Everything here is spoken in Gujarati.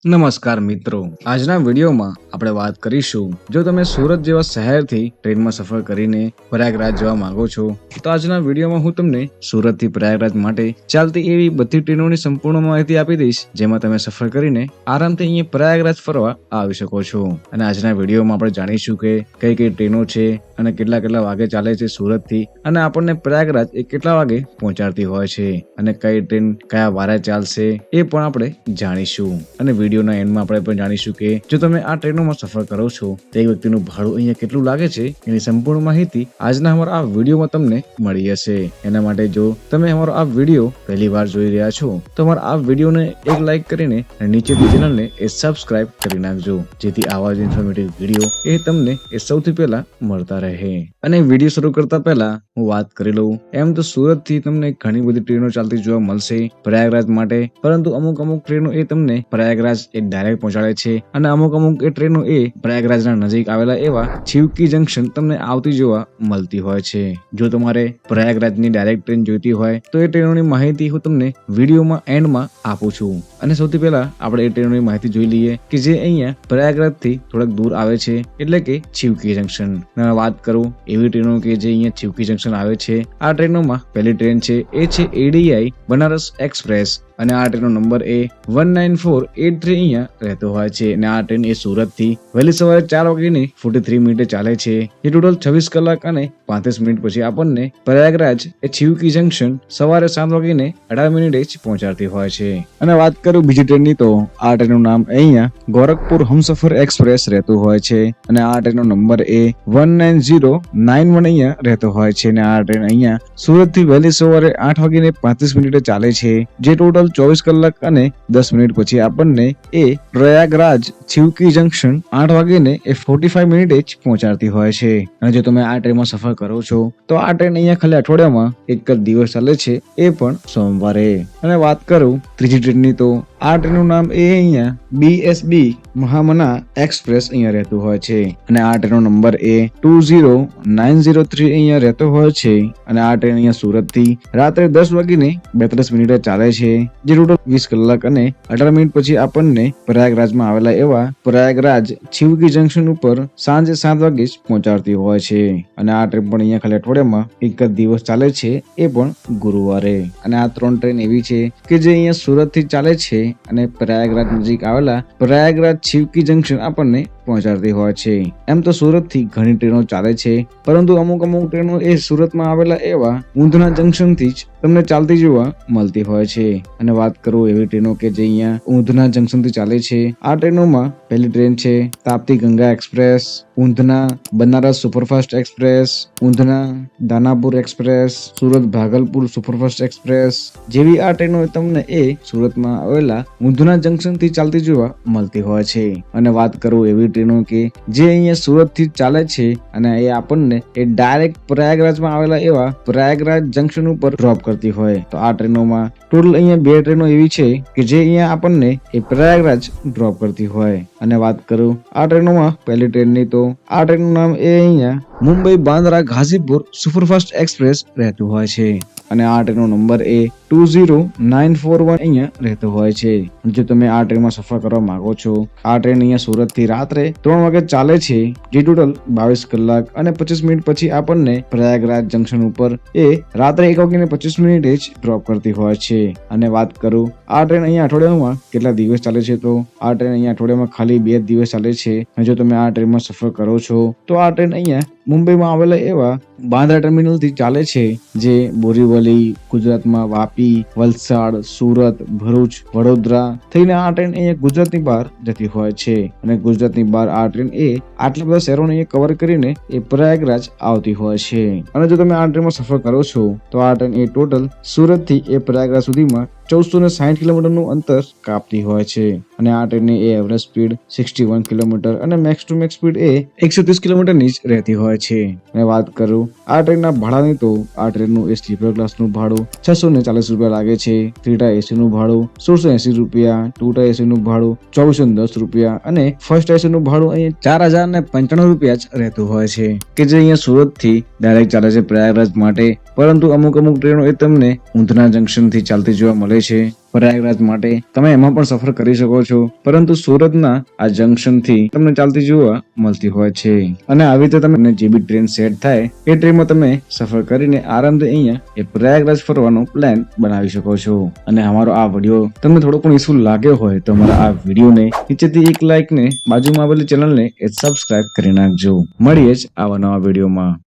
નમસ્કાર મિત્રો, આજના વિડીયોમાં આપણે વાત કરીશું જો તમે સુરત જેવા શહેરથી ટ્રેનમાં સફર કરીને પ્રયાગરાજ જવા માંગો છો તો આજના વિડીયોમાં હું તમને સુરતથી પ્રયાગરાજ માટે ચાલતી એવી બધી ટ્રેનોની સંપૂર્ણ માહિતી આપી દઈશ, જેમાં તમે સફર કરીને આરામથી અહીંયા પ્રયાગરાજ ફરવા આવી શકો છો. અને આજના વિડીયોમાં આપણે જાણીશું કે કઈ કઈ ટ્રેનો છે અને કેટલા કેટલા વાગે ચાલે છે સુરતથી, અને આપણને પ્રયાગરાજ એ કેટલા વાગે પહોંચાડતી હોય છે અને કઈ ટ્રેન કયા વારે ચાલશે એ પણ આપણે જાણીશું. અને વિડીયોના એન્ડમાં આપણે પણ જાણીશું કે જો તમે આ ટ્રેનોમાં સફર કરો છો તો એક વ્યક્તિનું ભાડું અહીંયા કેટલું લાગે છે એની સંપૂર્ણ માહિતી આજના અમારા આ વિડીયોમાં તમને મળી જશે. એના માટે જો તમે અમારો આ વિડીયો પહેલી વાર જોઈ રહ્યા છો તો અમારા આ વિડીયોને એક લાઈક કરીને નીચેની ચેનલને એ સબસ્ક્રાઇબ કરી નાખજો, જેથી આવા જ ઇન્ફોર્મેટિવ વિડીયો એ તમને એ સૌથી પહેલા મળતા રહે. અને વિડીયો શરૂ કરતા પહેલા હું વાત કરી લઉં, એમ તો સુરત થી તમને ઘણી બધી ટ્રેનો ચાલતી જોવા મળશે પ્રયાગરાજ માટે, પરંતુ અમુક ટ્રેનો એ તમને પ્રયાગરાજ એ ડાયરેક્ટ પહોંચાડે છે અને અમુક એ ટ્રેનો એ પ્રયાગરાજના નજીક આવેલા એવા ચીવકી જંકશન તમને આવતી જોવા મળતી હોય છે. જો તમારે પ્રયાગરાજની ડાયરેક્ટ ટ્રેન જોઈતી હોય તો એ ટ્રેનોની માહિતી હું તમને વિડીયોમાં એન્ડમાં આપું છું. અને સૌથી પહેલા આપણે એ ટ્રેનોની માહિતી જોઈ લઈએ કે જે અહીંયા પ્રયાગરાજ થી થોડાક દૂર આવે છે, એટલે કે ચીવકી જંકશન. વાત કરું એવી ટ્રેનો કે જે અહીંયા ચીવકી જંકશન આવે છે, આ ટ્રેનોમાં પહેલી ટ્રેન છે એ છે ADI બનારસ એક્સપ્રેસ, અને આ ટ્રેનનો નંબર એ 19483 અહીંયા રહેતો હોય છે. અને આ ટ્રેન એ સુરત થી વહેલી સવારે 4:43 ચાલે છે, જે ટોટલ 26 કલાક અને 35 મિનિટ પછી આપણને પ્રયાગરાજ એ ચીવકી જંકશન સવારે 7:18 જ પહોંચાડતી હોય છે. અને વાત કરું બીજી ટ્રેનની તો આ ટ્રેનનું નામ અહીંયા ગોરખપુર હમસફર એક્સપ્રેસ રહેતું હોય છે, અને આ ટ્રેનનો નંબર એ 19091 અહીંયા રહેતો હોય છે. અને આ ટ્રેન અહીંયા સુરત થી વહેલી સવારે 8:35 ચાલે છે, જે ટોટલ 24 કલાક અને 10 મિનિટ પછી આપણને એ પ્રયાગરાજ ચીવકી જંકશન 8:45 જ પહોંચાડતી હોય છે. અને જો તમે આ ટ્રેનમાં સફર કરો છો તો આ ટ્રેન અહીંયા ખાલી અઠવાડિયામાં એક જ દિવસ ચાલે છે, એ પણ સોમવારે. અને વાત કરું ત્રીજી ટ્રેનની તો આ ટ્રેનનું નામ એ અહીંયા BSB મહામના એક્સપ્રેસ અહીંયા રહેતું હોય છે, અને આ ટ્રેનનો નંબર એ 20903 અહીંયા રહેતો હોય છે. અને આ ટ્રેન અહીંયા સુરત થી રાત્રે 10:32 ચાલે છે, જે ટોટલ 20 કલાક અને 18 મિનિટ પછી આપણને પ્રયાગરાજમાં આવેલા એવા પ્રયાગરાજ ચીવકી જંકશન ઉપર સાંજે 7 વાગે પહોંચાડતી હોય છે. અને આ ટ્રેન પણ અહીંયા ખાલી અઠવાડિયામાં એક જ દિવસ ચાલે છે, એ પણ ગુરુવારે. અને આ 3 ટ્રેન એવી છે કે જે અહીંયા સુરત થી ચાલે છે અને પ્રયાગરાજ નજીક આવેલા પ્રયાગરાજ ચીવકી જંકશન આપણને પહોંચાડતી હોય છે. એમ તો સુરત થી ઘણી ટ્રેનો ચાલે છે, પરંતુ અમુક ટ્રેનો એ સુરતમાં આવેલા એવા ઊંધના જંકશન થી જ તમને ચાલતી જોવા મળતી હોય છે. અને વાત કરું એવી ટ્રેનો કે જે અહીંયા ઊંધના જંકશન થી ચાલે છે, આ ટ્રેનોમાં પહેલી ટ્રેન છે Tapti Ganga express, Udhna Banaras superfast express, Udhna Danapur express, Surat Bhagalpur superfast express જેવી આ ટ્રેનો તમને એ સુરતમાં આવેલા ઊંધના જંકશન થી ચાલતી જોવા મળતી હોય છે. અને વાત કરું એવી ટ્રેનો કે જે અહીંયા સુરત થી ચાલે છે અને એ આપણને એ ડાયરેક્ટ પ્રયાગરાજમાં આવેલા એવા પ્રયાગરાજ જંકશન ઉપર ડ્રોપ કરતી હોય, તો આ ટ્રેનોમાં ટોટલ અહીંયા 2 ટ્રેનો એવી છે કે જે અહીંયા આપણને એ પ્રયાગરાજ ડ્રોપ કરતી હોય. અને વાત કરું આ ટ્રેનોમાં પહેલી ટ્રેનની તો આ ટ્રેનનું નામ એ અહીંયા મુંબઈ બાંદ્રા ગાઝીપુર સુપરફાસ્ટ એક્સપ્રેસ રહેતું હોય છે, અને આ ટ્રેનનો નંબર એ 20941 અહીંયા રહેતો હોય છે. જો તમે આ ટ્રેનમાં સફર કરવા માંગો છો, આ ટ્રેન અહીંયા સુરત થી રાત્રે 3 વાગે ચાલે છે, જે ટોટલ 22 કલાક અને 25 મિનિટ પછી આપણને પ્રયાગરાજ જંકશન ઉપર એ રાત્રે 1:25 જ ડ્રોપ કરતી હોય છે. અને વાત કરું આ ટ્રેન અહીંયા અઠવાડિયામાં કેટલા દિવસ ચાલે છે, તો આ ટ્રેન અહીંયા અઠવાડિયામાં ખાલી 2 દિવસ ચાલે છે. અને જો તમે આ ટ્રેનમાં સફર કરો છો તો આ ટ્રેન અહીંયા મુંબઈમાં આવેલા એવા બાંદ્રા ટર્મિનલ થી ચાલે છે, જે બોરીવલી ગુજરાતમાં વાપી, વલસાડ, સુરત, ભરૂચ, વડોદરા થઈને આ ટ્રેન અહીંયા ગુજરાતની બહાર જતી હોય છે. અને ગુજરાતની બહાર આ ટ્રેન એ આટલા બધા શહેરોને કવર કરીને એ પ્રયાગરાજ આવતી હોય છે. અને જો તમે આ ટ્રેનમાં સફર કરો છો તો આ ટ્રેન એ ટોટલ સુરત થી એ પ્રયાગરાજ સુધીમાં 1460 કિલોમીટરનું અંતર કાપતી હોય છે. અને આ ટ્રેનની એ એવરેજ સ્પીડ 61 કિલોમીટર અને મેક્સ ટુ મેક્સ સ્પીડ એ 130 કિલોમીટરની જ રહેતી હોય છે. અને વાત કરું આ ટ્રેનના ભાડાની તો આ ટ્રેનનું એ સ્લીપર ક્લાસનું ભાડું 640 રૂપિયા લાગે છે, 3ટા એસી નું ભાડું 1680 રૂપિયા, 2ટા એસી નું ભાડું 2410 રૂપિયા અને ફર્સ્ટ એસી નું ભાડું અહીંયા 4095 રૂપિયા જ રહેતું હોય છે, કે જે અહીંયા સુરત થી ડાયરેક્ટ ચાલે છે પ્રયાગરાજ માટે. પરંતુ અમુક ટ્રેનો એ તમને ઊંધના જંકશન થી ચાલતી જોવા મળે હોય છે. પ્રયાગરાજ માટે તમે એમાં પણ સફર કરી શકો છો, પરંતુ સુરતના આ જંકશન થી તમને ચાલતી જોવા મળતી હોય છે. અને આવી રીતે તમને જે બી ટ્રેન સેટ થાય એ ટ્રેનમાં તમે સફર કરીને આરામથી અહીંયા એ પ્રયાગરાજ ફરવાનો પ્લાન બનાવી શકો છો. અને અમારો આ વિડીયો તમને થોડો પણ ઇસ્યુ લાગ્યો હોય તો અમારા આ વિડીયોને નીચેથી એક લાઇક ને બાજુમાં આવેલી ચેનલને સબસ્ક્રાઇબ કરી નાખજો. મળીએ જ આવા નવા વિડીયોમાં.